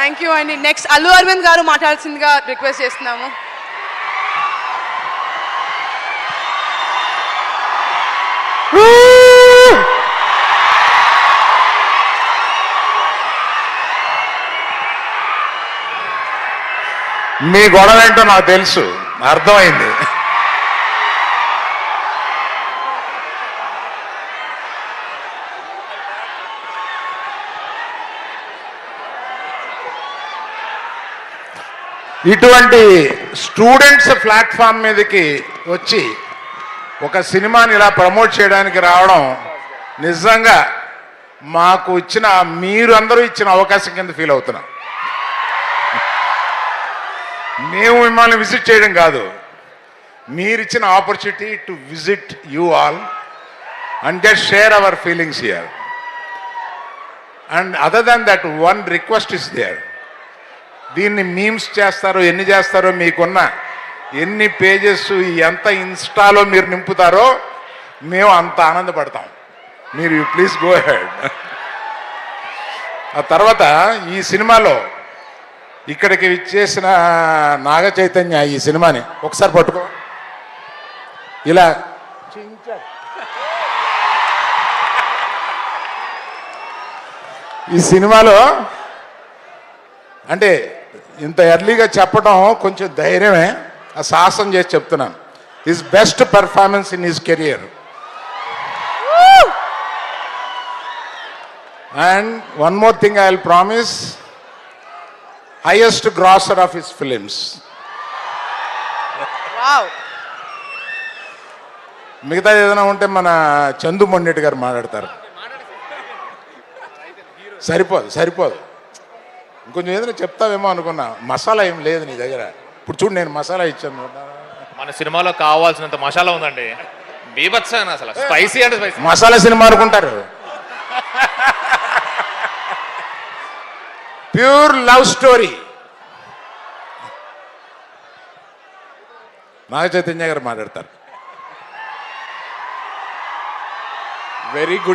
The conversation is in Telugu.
థ్యాంక్ యూ అండి. నెక్స్ట్ అల్లు అరవింద్ గారు మాట్లాడాల్సిందిగా రిక్వెస్ట్ చేస్తున్నాము. మీ గొడవ ఏంటో నాకు తెలుసు, అర్థమైంది. ఇటువంటి స్టూడెంట్స్ ప్లాట్ఫామ్ మీదకి వచ్చి ఒక సినిమాని ఇలా ప్రమోట్ చేయడానికి రావడం నిజంగా మాకు ఇచ్చిన, మీరు అందరూ ఇచ్చిన అవకాశం కింద ఫీల్ అవుతున్నాం. మేము మిమ్మల్ని విజిట్ చేయడం కాదు, మీరు ఇచ్చిన opportunity to visit you all and just share our feelings here. And other than that one request is there. దీన్ని మీమ్స్ చేస్తారో ఎన్ని చేస్తారో, మీకున్న ఎన్ని పేజెస్ ఎంత ఇన్స్టాలో మీరు నింపుతారో మేము అంత ఆనందపడతాం. మీరు ప్లీజ్ గో హెడ్. ఆ తర్వాత ఈ సినిమాలో ఇక్కడికి ఇచ్చేసిన నాగ చైతన్య ఈ సినిమాని ఒకసారి పట్టుకో, ఇలా ఈ సినిమాలో అంటే ఇంత ఎర్లీగా చెప్పడం కొంచెం ధైర్యమే, ఆ సాహసం చేసి చెప్తున్నాను. His best performance in his career. And one more thing I will promise, highest grosser of his films. Wow. మిగతా ఏదైనా ఉంటే మన చందు మొండెట్టి గారు మాట్లాడతారు. సరిపోదు. ఇంకొంచెం ఏదైనా చెప్తావేమో అనుకున్నా. మసాలా ఏం లేదు నీ దగ్గర. ఇప్పుడు చూడు, నేను మసాలా ఇచ్చాను. మన సినిమాలో కావాల్సినంత మసాలా ఉందండి, బీభత్సంగా అసలు. స్పైసీ అంటే స్పైసీ. మసాలా సినిమా అనుకుంటారు. Pure love story. Naga Chaitanya గారు మాట్లాడతారు. Very good.